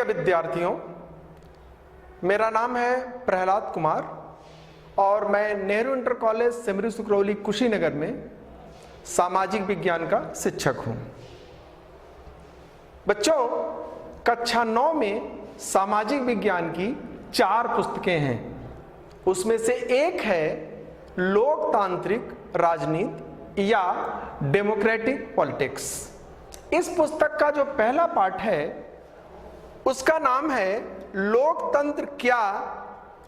विद्यार्थियों, मेरा नाम है प्रहलाद कुमार और मैं नेहरू इंटर कॉलेज सिमरी सुकरौली कुशीनगर में सामाजिक विज्ञान का शिक्षक हूं। बच्चों, कक्षा 9 में सामाजिक विज्ञान की 4 पुस्तकें हैं। उसमें से एक है लोकतांत्रिक राजनीति या डेमोक्रेटिक पॉलिटिक्स। इस पुस्तक का जो पहला पाठ है उसका नाम है लोकतंत्र क्या,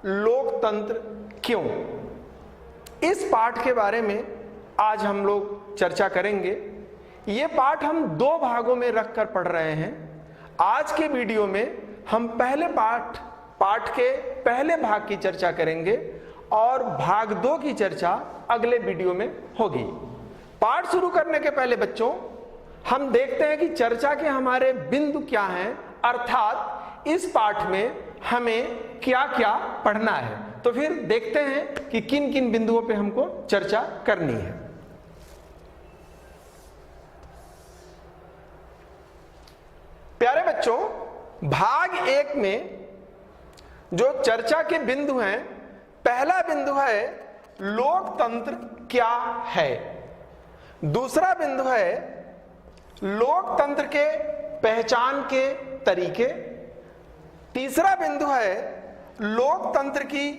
लोकतंत्र क्यों। इस पाठ के बारे में आज हम लोग चर्चा करेंगे। ये पाठ हम 2 भागों में रखकर पढ़ रहे हैं। आज के वीडियो में हम पहले पाठ के पहले भाग की चर्चा करेंगे और भाग 2 की चर्चा अगले वीडियो में होगी। पाठ शुरू करने के पहले बच्चों, हम देखते हैं कि चर्चा के हमारे बिंदु क्या हैं, अर्थात इस पाठ में हमें क्या क्या पढ़ना है। तो फिर देखते हैं कि किन किन बिंदुओं पे हमको चर्चा करनी है। प्यारे बच्चों, भाग 1 में जो चर्चा के बिंदु हैं, पहला बिंदु है लोकतंत्र क्या है। दूसरा बिंदु है लोकतंत्र के पहचान के तरीके। तीसरा बिंदु है लोकतंत्र की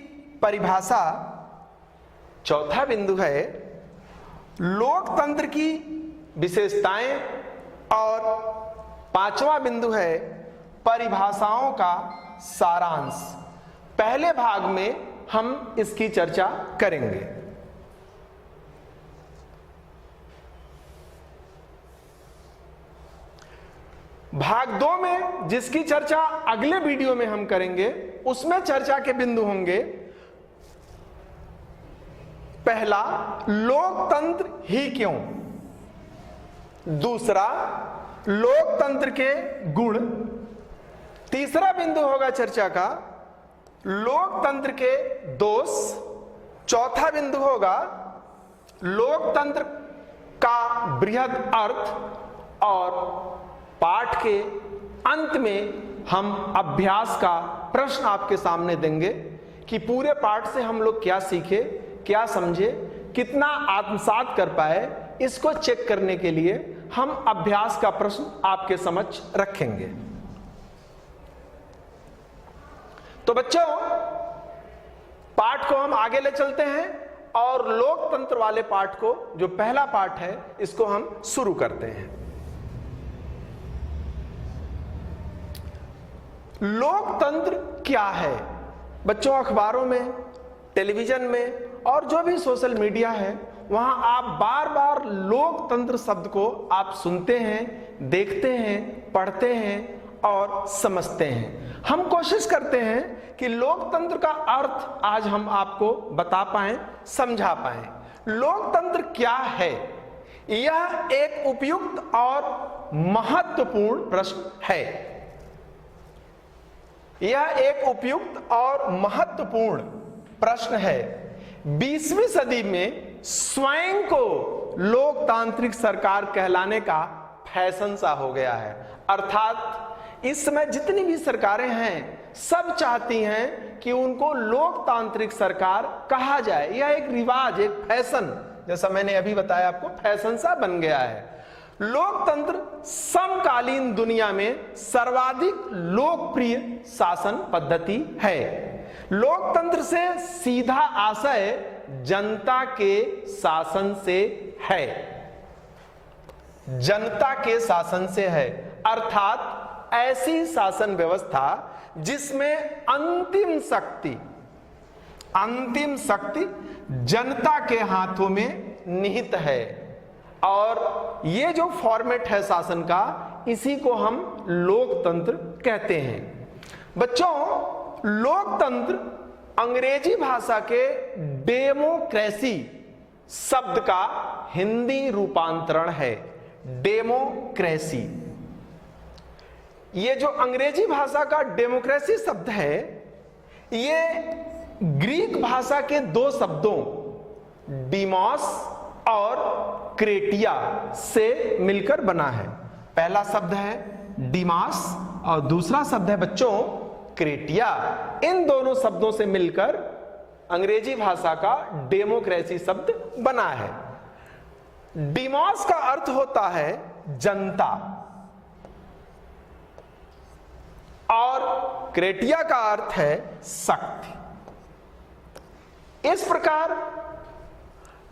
परिभाषा। चौथा बिंदु है लोकतंत्र की विशेषताएं और 5वां बिंदु है परिभाषाओं का सारांश। पहले भाग में हम इसकी चर्चा करेंगे। भाग 2 में जिसकी चर्चा अगले वीडियो में हम करेंगे, उसमें चर्चा के बिंदु होंगे। पहला, लोकतंत्र ही क्यों। दूसरा, लोकतंत्र के गुण। तीसरा बिंदु होगा चर्चा का लोकतंत्र के दोष। चौथा बिंदु होगा लोकतंत्र का बृहद अर्थ। और पाठ के अंत में हम अभ्यास का प्रश्न आपके सामने देंगे कि पूरे पाठ से हम लोग क्या सीखे, क्या समझे, कितना आत्मसात कर पाए। इसको चेक करने के लिए हम अभ्यास का प्रश्न आपके समक्ष रखेंगे। तो बच्चों, पाठ को हम आगे ले चलते हैं और लोकतंत्र वाले पाठ को, जो पहला पाठ है, इसको हम शुरू करते हैं। लोकतंत्र क्या है। बच्चों, अखबारों में, टेलीविजन में और जो भी सोशल मीडिया है, वहां आप बार बार लोकतंत्र शब्द को आप सुनते हैं, देखते हैं, पढ़ते हैं और समझते हैं। हम कोशिश करते हैं कि लोकतंत्र का अर्थ आज हम आपको बता पाएं, समझा पाएं। लोकतंत्र क्या है, यह एक उपयुक्त और महत्वपूर्ण प्रश्न है। यह एक उपयुक्त और महत्वपूर्ण प्रश्न है। 20वीं सदी में स्वयं को लोकतांत्रिक सरकार कहलाने का फैशन सा हो गया है। अर्थात इस समय जितनी भी सरकारें हैं, सब चाहती हैं कि उनको लोकतांत्रिक सरकार कहा जाए। यह एक रिवाज, एक फैशन, जैसा मैंने अभी बताया आपको, फैशन सा बन गया है। लोकतंत्र समकालीन दुनिया में सर्वाधिक लोकप्रिय शासन पद्धति है। लोकतंत्र से सीधा आशय जनता के शासन से है। जनता के शासन से है, अर्थात ऐसी शासन व्यवस्था जिसमें अंतिम शक्ति जनता के हाथों में निहित है। और ये जो फॉर्मेट है शासन का, इसी को हम लोकतंत्र कहते हैं। बच्चों, लोकतंत्र अंग्रेजी भाषा के डेमोक्रेसी शब्द का हिंदी रूपांतरण है। डेमोक्रेसी, ये जो अंग्रेजी भाषा का डेमोक्रेसी शब्द है, ये ग्रीक भाषा के 2 शब्दों डीमोस और क्रेटिया से मिलकर बना है। पहला शब्द है डिमास और दूसरा शब्द है बच्चों क्रेटिया। इन दोनों शब्दों से मिलकर अंग्रेजी भाषा का डेमोक्रेसी शब्द बना है। डिमास का अर्थ होता है जनता और क्रेटिया का अर्थ है शक्ति। इस प्रकार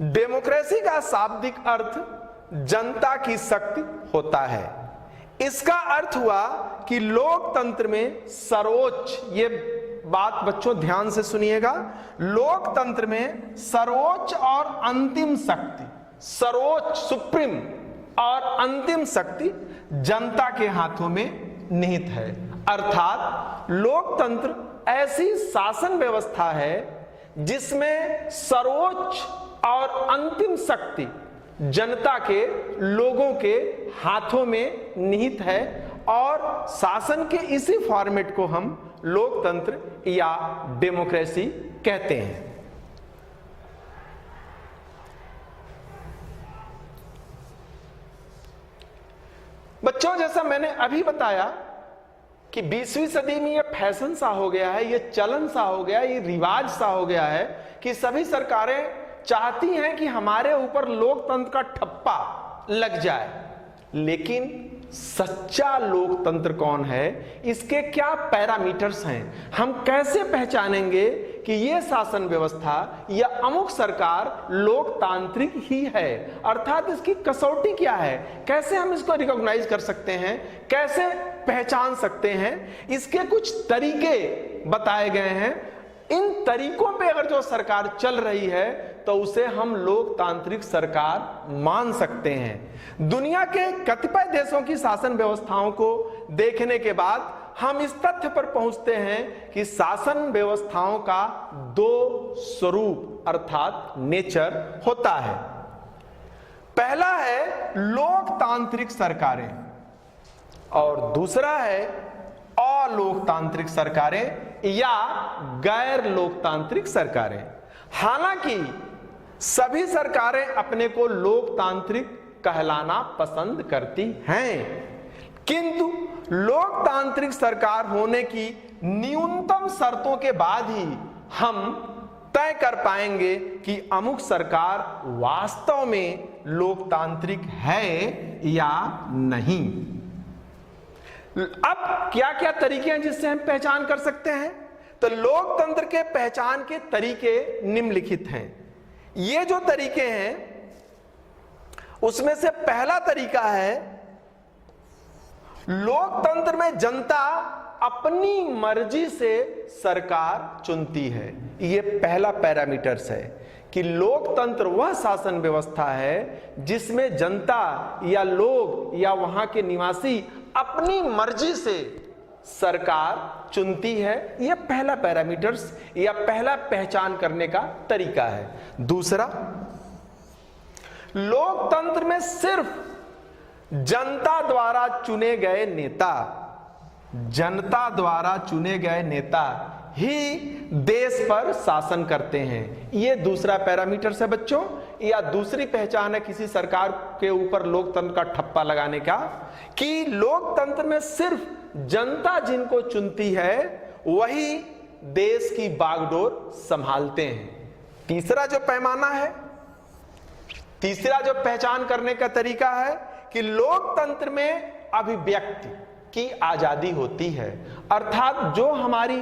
डेमोक्रेसी का शाब्दिक अर्थ जनता की शक्ति होता है। इसका अर्थ हुआ कि लोकतंत्र में सर्वोच्च, ये बात बच्चों ध्यान से सुनिएगा, लोकतंत्र में सर्वोच्च और अंतिम शक्ति, सर्वोच्च सुप्रीम और अंतिम शक्ति जनता के हाथों में निहित है। अर्थात लोकतंत्र ऐसी शासन व्यवस्था है जिसमें सर्वोच्च और अंतिम शक्ति जनता के, लोगों के हाथों में निहित है और शासन के इसी फॉर्मेट को हम लोकतंत्र या डेमोक्रेसी कहते हैं। बच्चों, जैसा मैंने अभी बताया कि 20वीं सदी में ये फैशन सा हो गया है, ये चलन सा हो गया है, ये रिवाज सा हो गया है कि सभी सरकारें चाहती हैं कि हमारे ऊपर लोकतंत्र का ठप्पा लग जाए। लेकिन सच्चा लोकतंत्र कौन है, इसके क्या पैरामीटर्स हैं, हम कैसे पहचानेंगे कि यह शासन व्यवस्था या अमुक सरकार लोकतांत्रिक ही है, अर्थात इसकी कसौटी क्या है, कैसे हम इसको रिकॉग्नाइज कर सकते हैं, कैसे पहचान सकते हैं। इसके कुछ तरीके बताए गए हैं। इन तरीकों पे अगर जो सरकार चल रही है तो उसे हम लोकतांत्रिक सरकार मान सकते हैं। दुनिया के कतिपय देशों की शासन व्यवस्थाओं को देखने के बाद हम इस तथ्य पर पहुंचते हैं कि शासन व्यवस्थाओं का दो स्वरूप अर्थात नेचर होता है। पहला है लोकतांत्रिक सरकारें और दूसरा है अलोकतांत्रिक सरकारें या गैर लोकतांत्रिक सरकारें। हालांकि सभी सरकारें अपने को लोकतांत्रिक कहलाना पसंद करती हैं, किंतु लोकतांत्रिक सरकार होने की न्यूनतम शर्तों के बाद ही हम तय कर पाएंगे कि अमुक सरकार वास्तव में लोकतांत्रिक है या नहीं। अब क्या क्या तरीके हैं जिससे हम पहचान कर सकते हैं? तो लोकतंत्र के पहचान के तरीके निम्नलिखित हैं। ये जो तरीके हैं उसमें से पहला तरीका है लोकतंत्र में जनता अपनी मर्जी से सरकार चुनती है। ये पहला पैरामीटर्स है कि लोकतंत्र वह शासन व्यवस्था है जिसमें जनता या लोग या वहां के निवासी अपनी मर्जी से सरकार चुनती है। यह पहला पैरामीटर्स या पहला पहचान करने का तरीका है। दूसरा, लोकतंत्र में सिर्फ जनता द्वारा चुने गए नेता, जनता द्वारा चुने गए नेता ही देश पर शासन करते हैं। यह दूसरा पैरामीटर्स है बच्चों, या दूसरी पहचान है किसी सरकार के ऊपर लोकतंत्र का ठप्पा लगाने का, कि लोकतंत्र में सिर्फ जनता जिनको चुनती है वही देश की बागडोर संभालते हैं। तीसरा जो पैमाना है, तीसरा जो पहचान करने का तरीका है कि लोकतंत्र में अभिव्यक्ति की आजादी होती है, अर्थात जो हमारी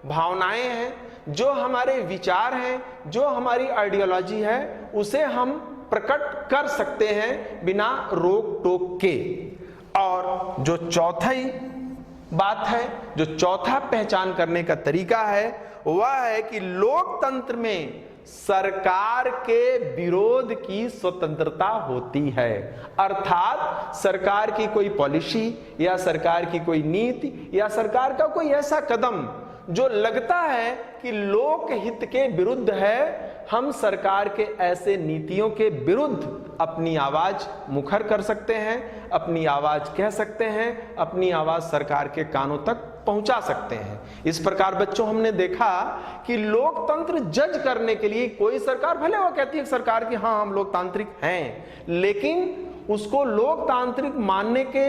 भावनाएं हैं, जो हमारे विचार हैं, जो हमारी आइडियोलॉजी है, उसे हम प्रकट कर सकते हैं बिना रोक टोक के। और जो चौथी बात है, जो चौथा पहचान करने का तरीका है, वह है कि लोकतंत्र में सरकार के विरोध की स्वतंत्रता होती है, अर्थात सरकार की कोई पॉलिसी या सरकार की कोई नीति या सरकार का कोई ऐसा कदम जो लगता है कि लोक हित के विरुद्ध है, हम सरकार के ऐसे नीतियों के विरुद्ध अपनी आवाज मुखर कर सकते हैं, अपनी आवाज कह सकते हैं, अपनी आवाज सरकार के कानों तक पहुंचा सकते हैं। इस प्रकार बच्चों हमने देखा कि लोकतंत्र जज करने के लिए कोई सरकार, भले वो कहती है सरकार की हाँ हम लोकतांत्रिक हैं, लेकिन उसको लोकतांत्रिक मानने के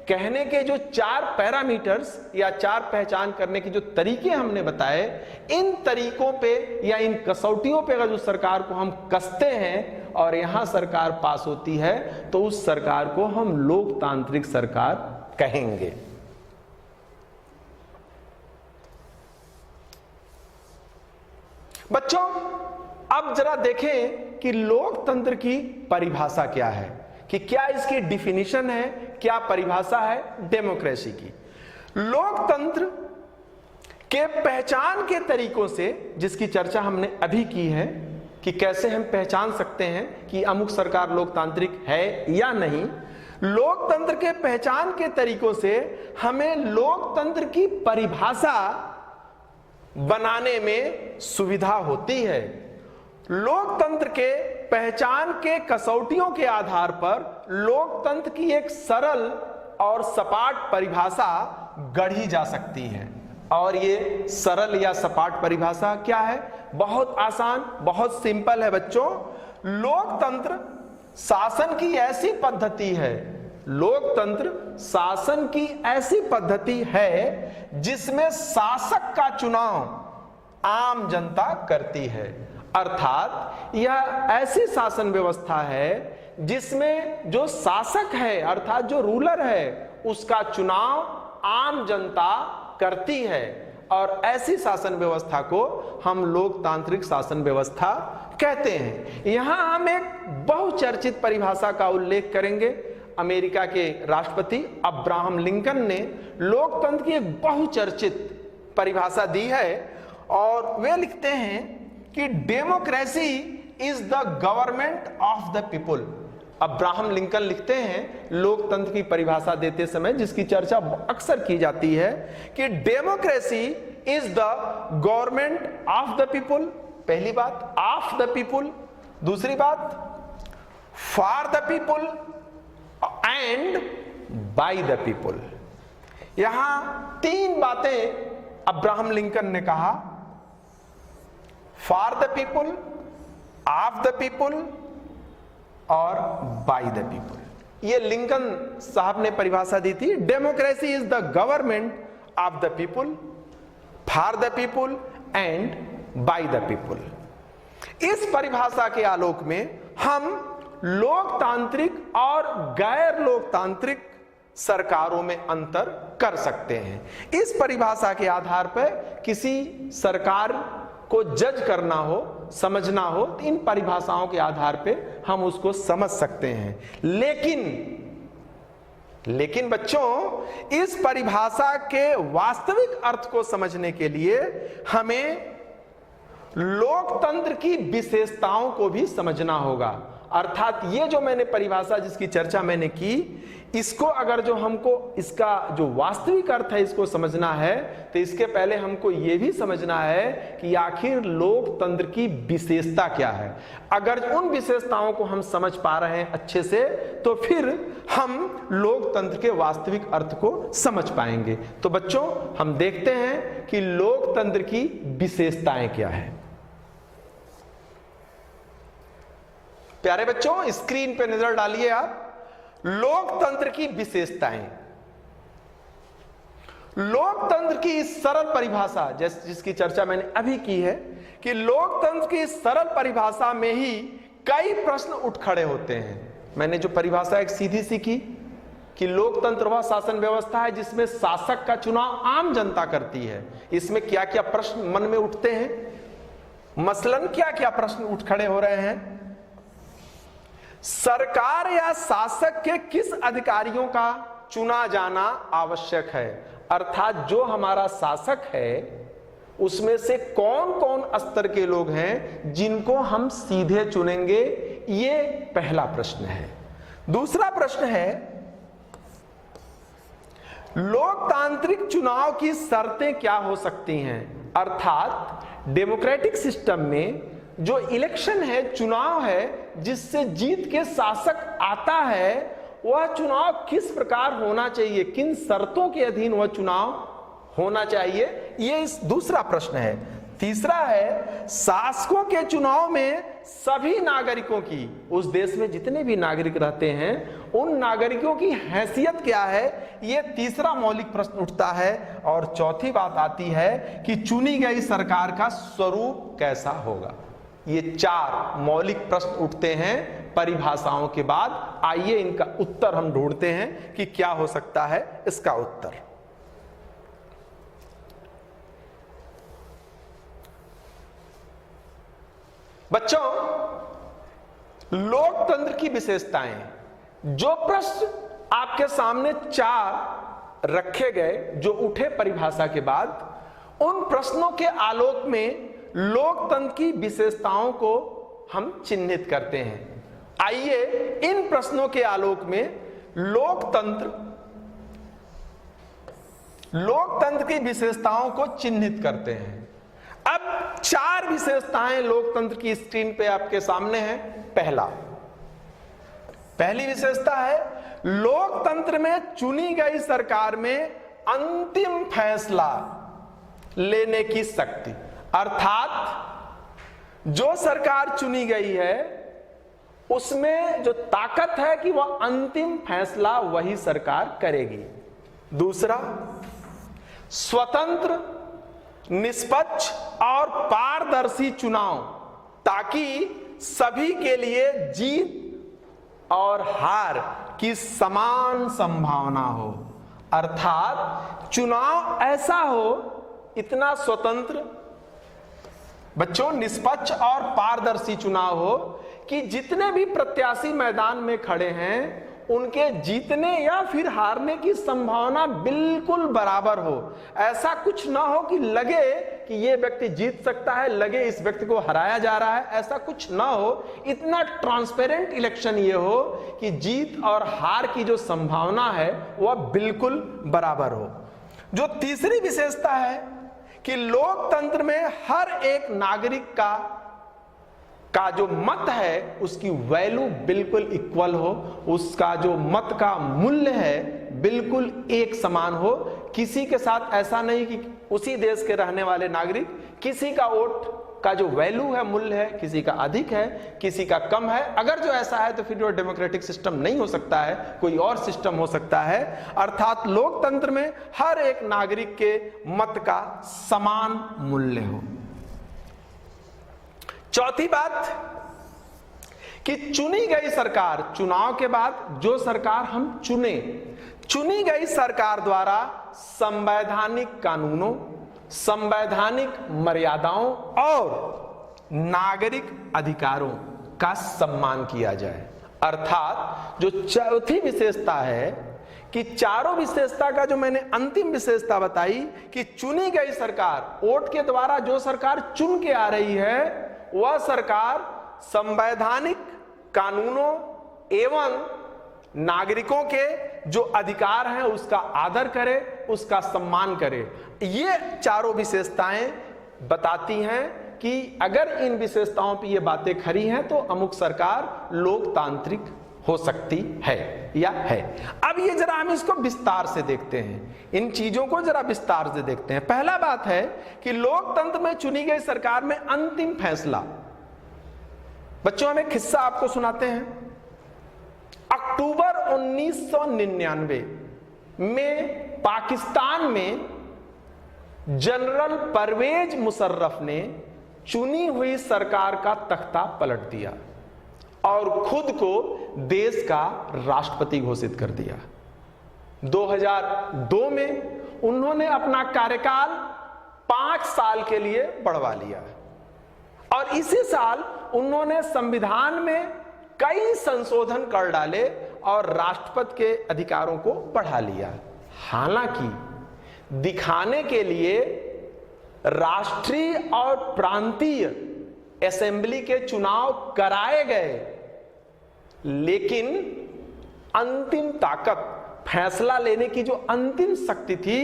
कहने के जो 4 पैरामीटर्स या 4 पहचान करने के जो तरीके हमने बताए, इन तरीकों पे या इन कसौटियों पे अगर जो सरकार को हम कसते हैं और यहां सरकार पास होती है तो उस सरकार को हम लोकतांत्रिक सरकार कहेंगे। बच्चों, अब जरा देखें कि लोकतंत्र की परिभाषा क्या है, कि क्या इसकी डिफिनीशन है, क्या परिभाषा है डेमोक्रेसी की। लोकतंत्र के पहचान के तरीकों से, जिसकी चर्चा हमने अभी की है कि कैसे हम पहचान सकते हैं कि अमुक सरकार लोकतांत्रिक है या नहीं, लोकतंत्र के पहचान के तरीकों से हमें लोकतंत्र की परिभाषा बनाने में सुविधा होती है। लोकतंत्र के पहचान के कसौटियों के आधार पर लोकतंत्र की एक सरल और सपाट परिभाषा गढ़ी जा सकती है। और ये सरल या सपाट परिभाषा क्या है? बहुत आसान, बहुत सिंपल है बच्चों। लोकतंत्र शासन की ऐसी पद्धति है, लोकतंत्र शासन की ऐसी पद्धति है जिसमें शासक का चुनाव आम जनता करती है। अर्थात यह ऐसी शासन व्यवस्था है जिसमें जो शासक है अर्थात जो रूलर है उसका चुनाव आम जनता करती है। और ऐसी शासन व्यवस्था को हम लोकतांत्रिक शासन व्यवस्था कहते हैं। यहां हम एक बहुचर्चित परिभाषा का उल्लेख करेंगे। अमेरिका के राष्ट्रपति अब्राहम लिंकन ने लोकतंत्र की एक बहुचर्चित परिभाषा दी है और वे लिखते हैं कि democracy is the government of the people. Abraham Lincoln लिखते हैं लोकतंत्र की परिभाषा देते समय, जिसकी चर्चा अक्सर की जाती है, कि democracy is the government of the people. पहली बात ऑफ द पीपुल, दूसरी बात for the people and by the people. यहां 3 बातें अब्राहम लिंकन ने कहा, for the people, of the people और बाय द पीपुल। ये लिंकन साहब ने परिभाषा दी थी। Democracy is the government of the people, for the people and by the people. इस परिभाषा के आलोक में हम लोकतांत्रिक और गैर लोकतांत्रिक सरकारों में अंतर कर सकते हैं। इस परिभाषा के आधार पर किसी सरकार को जज करना हो, समझना हो, तो इन परिभाषाओं के आधार पे हम उसको समझ सकते हैं। लेकिन बच्चों, इस परिभाषा के वास्तविक अर्थ को समझने के लिए हमें लोकतंत्र की विशेषताओं को भी समझना होगा। अर्थात ये जो मैंने परिभाषा जिसकी चर्चा मैंने की, इसको अगर जो हमको इसका जो वास्तविक अर्थ है इसको समझना है तो इसके पहले हमको ये भी समझना है कि आखिर लोकतंत्र की विशेषता क्या है। अगर उन विशेषताओं को हम समझ पा रहे हैं अच्छे से तो फिर हम लोकतंत्र के वास्तविक अर्थ को समझ पाएंगे। तो बच्चों, हम देखते हैं कि लोकतंत्र की विशेषताएं क्या है। प्यारे बच्चों, स्क्रीन पे नजर डालिए आप। लोकतंत्र की विशेषताएं। लोकतंत्र की इस सरल परिभाषा जिसकी चर्चा मैंने अभी की है कि लोकतंत्र की इस सरल परिभाषा में ही कई प्रश्न उठ खड़े होते हैं। मैंने जो परिभाषा एक सीधी सी की कि लोकतंत्र वह शासन व्यवस्था है जिसमें शासक का चुनाव आम जनता करती है। इसमें क्या क्या प्रश्न मन में उठते हैं, मसलन क्या क्या प्रश्न उठ खड़े हो रहे हैं। सरकार या शासक के किस अधिकारियों का चुना जाना आवश्यक है। अर्थात जो हमारा शासक है उसमें से कौन कौन स्तर के लोग हैं जिनको हम सीधे चुनेंगे, ये पहला प्रश्न है। दूसरा प्रश्न है लोकतांत्रिक चुनाव की शर्तें क्या हो सकती हैं। अर्थात डेमोक्रेटिक सिस्टम में जो इलेक्शन है, चुनाव है, जिससे जीत के शासक आता है, वह चुनाव किस प्रकार होना चाहिए, किन शर्तों के अधीन वह चुनाव होना चाहिए, ये इस दूसरा प्रश्न है। तीसरा है शासकों के चुनाव में सभी नागरिकों की, उस देश में जितने भी नागरिक रहते हैं उन नागरिकों की हैसियत क्या है, ये तीसरा मौलिक प्रश्न उठता है। और चौथी बात आती है कि चुनी गई सरकार का स्वरूप कैसा होगा। ये 4 मौलिक प्रश्न उठते हैं परिभाषाओं के बाद। आइए इनका उत्तर हम ढूंढते हैं कि क्या हो सकता है इसका उत्तर। बच्चों, लोकतंत्र की विशेषताएं, जो प्रश्न आपके सामने 4 रखे गए जो उठे परिभाषा के बाद, उन प्रश्नों के आलोक में लोकतंत्र की विशेषताओं को हम चिन्हित करते हैं। आइए इन प्रश्नों के आलोक में लोकतंत्र की विशेषताओं को चिन्हित करते हैं। अब 4 विशेषताएं लोकतंत्र की स्क्रीन पे आपके सामने हैं। पहली विशेषता है लोकतंत्र में चुनी गई सरकार में अंतिम फैसला लेने की शक्ति, अर्थात जो सरकार चुनी गई है उसमें जो ताकत है कि वह अंतिम फैसला वही सरकार करेगी। दूसरा, स्वतंत्र, निष्पक्ष और पारदर्शी चुनाव, ताकि सभी के लिए जीत और हार की समान संभावना हो, अर्थात चुनाव ऐसा हो इतना स्वतंत्र, बच्चों निष्पक्ष और पारदर्शी चुनाव हो कि जितने भी प्रत्याशी मैदान में खड़े हैं उनके जीतने या फिर हारने की संभावना बिल्कुल बराबर हो। ऐसा कुछ ना हो कि लगे कि ये व्यक्ति जीत सकता है, लगे इस व्यक्ति को हराया जा रहा है, ऐसा कुछ ना हो। इतना ट्रांसपेरेंट इलेक्शन ये हो कि जीत और हार की जो संभावना है वह बिल्कुल बराबर हो। जो तीसरी विशेषता है कि लोकतंत्र में हर एक नागरिक का जो मत है उसकी वैल्यू बिल्कुल इक्वल हो, उसका जो मत का मूल्य है बिल्कुल एक समान हो। किसी के साथ ऐसा नहीं कि उसी देश के रहने वाले नागरिक, किसी का वोट का जो वैल्यू है, मूल्य है, किसी का अधिक है, किसी का कम है। अगर जो ऐसा है तो फिर जो डेमोक्रेटिक सिस्टम नहीं हो सकता है, कोई और सिस्टम हो सकता है। अर्थात लोकतंत्र में हर एक नागरिक के मत का समान मूल्य हो। चौथी बात कि चुनी गई सरकार, चुनाव के बाद जो सरकार हम चुनी गई सरकार द्वारा संवैधानिक कानूनों, संवैधानिक मर्यादाओं और नागरिक अधिकारों का सम्मान किया जाए। अर्थात जो चौथी विशेषता है कि चारों विशेषता का जो मैंने अंतिम विशेषता बताई कि चुनी गई सरकार, वोट के द्वारा जो सरकार चुन के आ रही है वह सरकार संवैधानिक कानूनों एवं नागरिकों के जो अधिकार हैं उसका आदर करे, उसका सम्मान करे। ये चारों विशेषताएं बताती हैं कि अगर इन विशेषताओं पर ये बातें खरी हैं तो अमुक सरकार लोकतांत्रिक हो सकती है या है। अब ये जरा हम इसको विस्तार से देखते हैं, इन चीजों को जरा विस्तार से देखते हैं। पहला बात है कि लोकतंत्र में चुनी गई सरकार में अंतिम फैसला। बच्चों हम एक किस्सा आपको सुनाते हैं। अक्टूबर 1999 में पाकिस्तान में जनरल परवेज मुशर्रफ ने चुनी हुई सरकार का तख्ता पलट दिया और खुद को देश का राष्ट्रपति घोषित कर दिया। 2002 में उन्होंने अपना कार्यकाल 5 साल के लिए बढ़वा लिया और इसी साल उन्होंने संविधान में कई संशोधन कर डाले और राष्ट्रपति के अधिकारों को बढ़ा लिया। हालांकि दिखाने के लिए राष्ट्रीय और प्रांतीय असेंबली के चुनाव कराए गए, लेकिन अंतिम ताकत, फैसला लेने की जो अंतिम शक्ति थी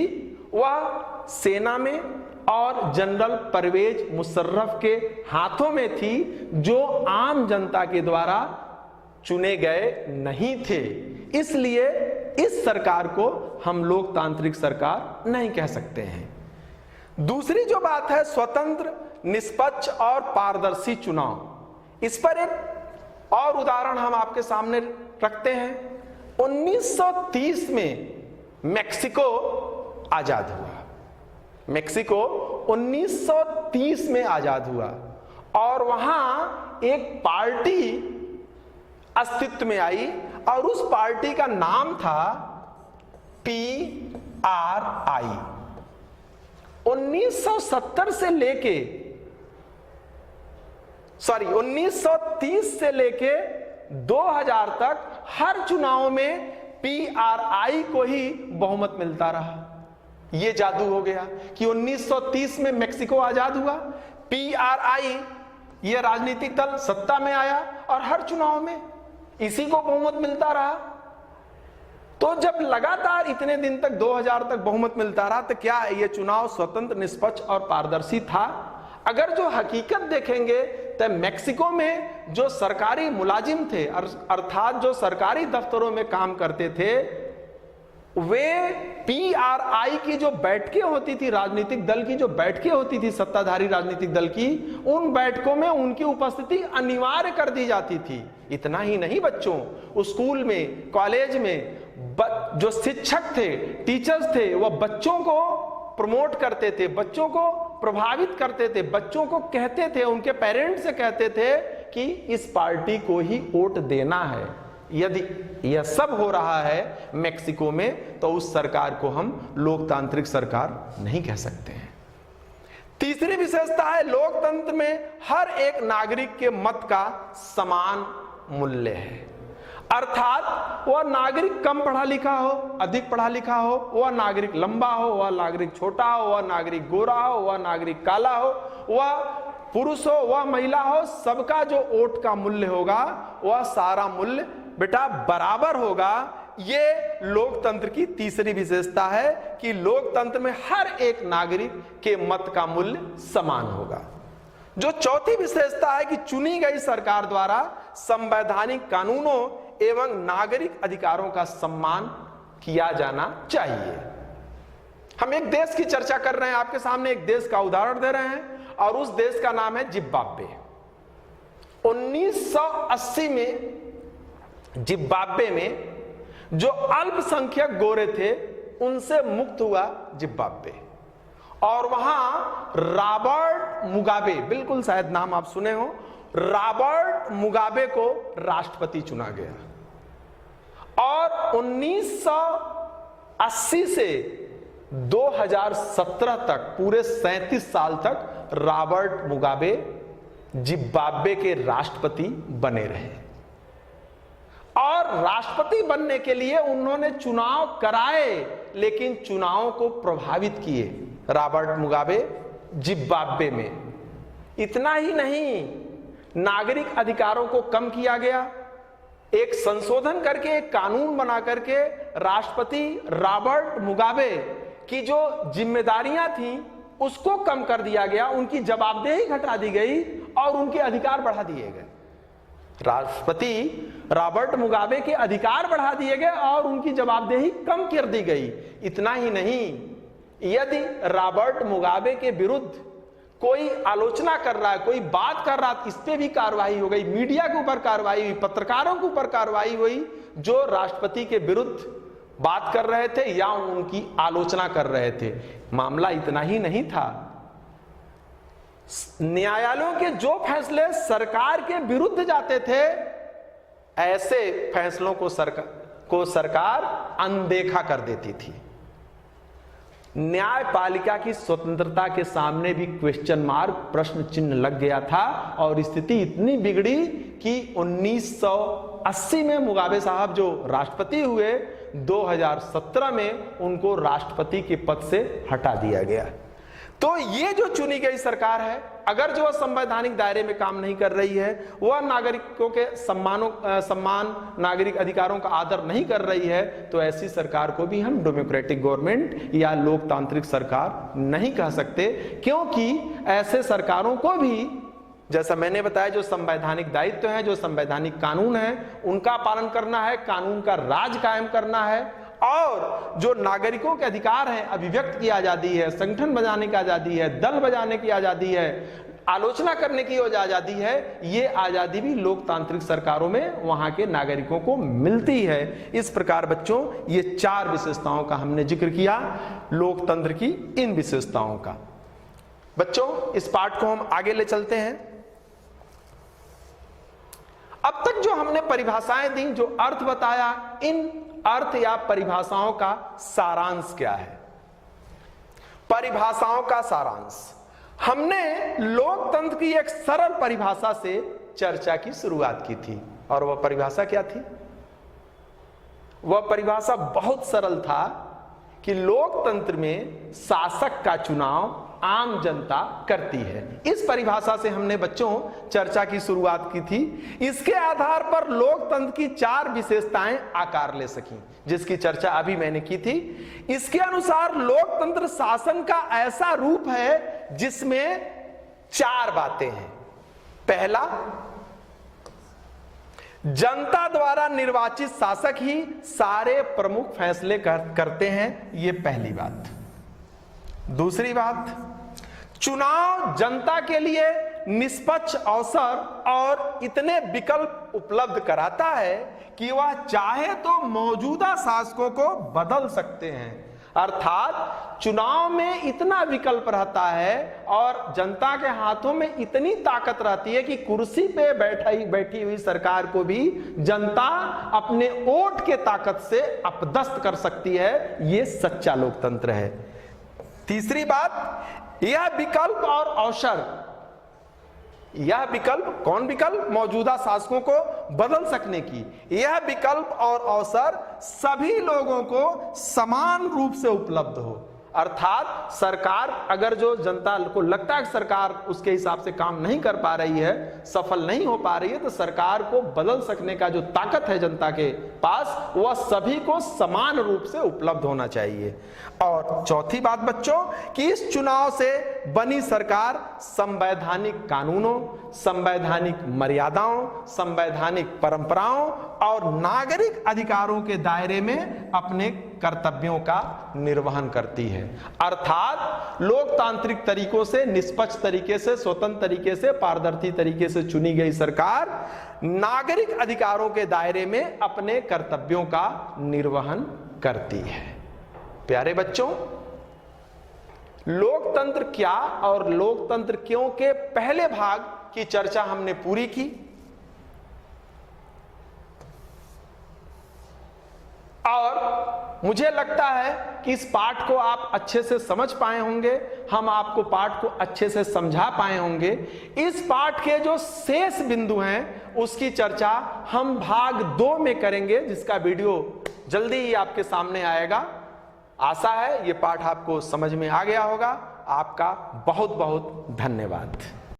वह सेना में और जनरल परवेज मुशर्रफ के हाथों में थी, जो आम जनता के द्वारा चुने गए नहीं थे। इसलिए इस सरकार को हम लोकतांत्रिक सरकार नहीं कह सकते हैं। दूसरी जो बात है स्वतंत्र, निष्पक्ष और पारदर्शी चुनाव, इस पर एक और उदाहरण हम आपके सामने रखते हैं। 1930 में मेक्सिको आजाद हुआ। मेक्सिको 1930 में आजाद हुआ और वहां एक पार्टी अस्तित्व में आई और उस पार्टी का नाम था PRI। 1930 से लेके 2000 तक हर चुनाव में PRI को ही बहुमत मिलता रहा। यह जादू हो गया कि 1930 में मेक्सिको आजाद हुआ, PRI यह राजनीतिक दल सत्ता में आया और हर चुनाव में इसी को बहुमत मिलता रहा। तो जब लगातार इतने दिन तक 2000 तक बहुमत मिलता रहा तो क्या यह चुनाव स्वतंत्र, निष्पक्ष और पारदर्शी था? अगर जो हकीकत देखेंगे तो मेक्सिको में जो सरकारी मुलाजिम थे, अर्थात जो सरकारी दफ्तरों में काम करते थे, वे PRI की जो बैठकें होती थी, राजनीतिक दल की जो बैठकें होती थी, सत्ताधारी राजनीतिक दल की, उन बैठकों में उनकी उपस्थिति अनिवार्य कर दी जाती थी। इतना ही नहीं, बच्चों स्कूल में, कॉलेज में जो शिक्षक थे, टीचर्स थे, वह बच्चों को प्रमोट करते थे, बच्चों को प्रभावित करते थे, बच्चों को कहते थे, उनके पेरेंट्स से कहते थे कि इस पार्टी को ही वोट देना है। यदि यह सब हो रहा है मेक्सिको में तो उस सरकार को हम लोकतांत्रिक सरकार नहीं कह सकते हैं। तीसरी विशेषता है लोकतंत्र में हर एक नागरिक के मत का समान मूल्य है। अर्थात वह नागरिक कम पढ़ा लिखा हो, अधिक पढ़ा लिखा हो, वह नागरिक लंबा हो, वह नागरिक छोटा हो, वह नागरिक गोरा हो, वह नागरिक काला हो, वह पुरुष हो, वह महिला हो, सबका जो वोट का मूल्य होगा वह सारा मूल्य बेटा बराबर होगा। ये लोकतंत्र की तीसरी विशेषता है कि लोकतंत्र में हर एक नागरिक के मत का मूल्य समान होगा। जो चौथी विशेषता है कि चुनी गई सरकार द्वारा संवैधानिक कानूनों एवं नागरिक अधिकारों का सम्मान किया जाना चाहिए। हम एक देश की चर्चा कर रहे हैं, आपके सामने एक देश का उदाहरण दे रहे हैं और उस देश का नाम है जिम्बाब्वे। 1980 में जिम्बाब्वे में जो अल्पसंख्यक गोरे थे उनसे मुक्त हुआ जिम्बाब्वे और वहां रॉबर्ट मुगाबे, बिल्कुल शायद नाम आप सुने हो, रॉबर्ट मुगाबे को राष्ट्रपति चुना गया और 1980 से 2017 तक पूरे 37 साल तक रॉबर्ट मुगाबे जिम्बाब्वे के राष्ट्रपति बने रहे और राष्ट्रपति बनने के लिए उन्होंने चुनाव कराए लेकिन चुनावों को प्रभावित किए रॉबर्ट मुगाबे जिम्बाब्वे में। इतना ही नहीं, नागरिक अधिकारों को कम किया गया, एक संशोधन करके एक कानून बना करके राष्ट्रपति रॉबर्ट मुगाबे की जो जिम्मेदारियां थी उसको कम कर दिया गया, उनकी जवाबदेही घटा दी गई और उनके अधिकार बढ़ा दिए गए। राष्ट्रपति रॉबर्ट मुगाबे के अधिकार बढ़ा दिए गए और उनकी जवाबदेही कम कर दी गई। इतना ही नहीं, यदि रॉबर्ट मुगाबे के विरुद्ध कोई आलोचना कर रहा है, कोई बात कर रहा है, इस पे भी कार्रवाई हो गई, मीडिया के ऊपर कार्रवाई हुई, पत्रकारों के ऊपर कार्रवाई हुई जो राष्ट्रपति के विरुद्ध बात कर रहे थे या उनकी आलोचना कर रहे थे। मामला इतना ही नहीं था, न्यायालयों के जो फैसले सरकार के विरुद्ध जाते थे ऐसे फैसलों को सरकार अनदेखा कर देती थी। न्यायपालिका की स्वतंत्रता के सामने भी क्वेश्चन मार्क, प्रश्न चिन्ह लग गया था और स्थिति इतनी बिगड़ी कि 1980 में मुगाबे साहब जो राष्ट्रपति हुए, 2017 में उनको राष्ट्रपति के पद से हटा दिया गया। तो ये जो चुनी गई सरकार है, अगर जो संवैधानिक दायरे में काम नहीं कर रही है, वह नागरिकों के सम्मान, नागरिक अधिकारों का आदर नहीं कर रही है, तो ऐसी सरकार को भी हम डेमोक्रेटिक गवर्नमेंट या लोकतांत्रिक सरकार नहीं कह सकते, क्योंकि ऐसे सरकारों को भी, जैसा मैंने बताया, जो संवैधानिक दायित्व है, जो संवैधानिक कानून है, उनका पालन करना है, कानून का राज कायम करना है और जो नागरिकों के अधिकार हैं, अभिव्यक्त की आजादी है, संगठन बजाने की आजादी है, दल बजाने की आजादी है, आलोचना करने की जो आजादी है, ये आजादी भी लोकतांत्रिक सरकारों में वहां के नागरिकों को मिलती है। इस प्रकार बच्चों ये 4 विशेषताओं का हमने जिक्र किया, लोकतंत्र की इन विशेषताओं का। बच्चों इस पाठ को हम आगे ले चलते हैं। अब तक जो हमने परिभाषाएं दी, जो अर्थ बताया, इन अर्थ या परिभाषाओं का सारांश क्या है? परिभाषाओं का सारांश, हमने लोकतंत्र की एक सरल परिभाषा से चर्चा की शुरुआत की थी, और वह परिभाषा क्या थी? वह परिभाषा बहुत सरल था कि लोकतंत्र में शासक का चुनाव आम जनता करती है। इस परिभाषा से हमने बच्चों चर्चा की शुरुआत की थी। इसके आधार पर लोकतंत्र की 4 विशेषताएं आकार ले सकी, जिसकी चर्चा अभी मैंने की थी। इसके अनुसार लोकतंत्र शासन का ऐसा रूप है जिसमें 4 बातें हैं। पहला, जनता द्वारा निर्वाचित शासक ही सारे प्रमुख फैसले करते हैं, यह पहली बात। दूसरी बात, चुनाव जनता के लिए निष्पक्ष अवसर और इतने विकल्प उपलब्ध कराता है कि वह चाहे तो मौजूदा शासकों को बदल सकते हैं। अर्थात चुनाव में इतना विकल्प रहता है और जनता के हाथों में इतनी ताकत रहती है कि कुर्सी पे बैठी हुई सरकार को भी जनता अपने वोट के ताकत से अपदस्थ कर सकती है। यह सच्चा लोकतंत्र है। तीसरी बात, यह विकल्प और अवसर, यह विकल्प, कौन विकल्प? मौजूदा शासकों को बदल सकने की। यह विकल्प और अवसर सभी लोगों को समान रूप से उपलब्ध हो। अर्थात सरकार, अगर जो जनता को लगता है कि सरकार उसके हिसाब से काम नहीं कर पा रही है, सफल नहीं हो पा रही है, तो सरकार को बदल सकने का जो ताकत है जनता के पास, वह सभी को समान रूप से उपलब्ध होना चाहिए। और चौथी बात बच्चों, कि इस चुनाव से बनी सरकार संवैधानिक कानूनों, संवैधानिक मर्यादाओं, संवैधानिक परंपराओं और नागरिक अधिकारों के दायरे में अपने कर्तव्यों का निर्वहन करती है। अर्थात लोकतांत्रिक तरीकों से, निष्पक्ष तरीके से, स्वतंत्र तरीके से, पारदर्शी तरीके से चुनी गई सरकार नागरिक अधिकारों के दायरे में अपने कर्तव्यों का निर्वहन करती है। प्यारे बच्चों, लोकतंत्र क्या और लोकतंत्र क्यों के पहले भाग की चर्चा हमने पूरी की। और मुझे लगता है कि इस पाठ को आप अच्छे से समझ पाए होंगे, हम आपको पाठ को अच्छे से समझा पाए होंगे। इस पाठ के जो शेष बिंदु हैं उसकी चर्चा हम भाग 2 में करेंगे, जिसका वीडियो जल्दी ही आपके सामने आएगा। आशा है ये पाठ आपको समझ में आ गया होगा। आपका बहुत बहुत धन्यवाद।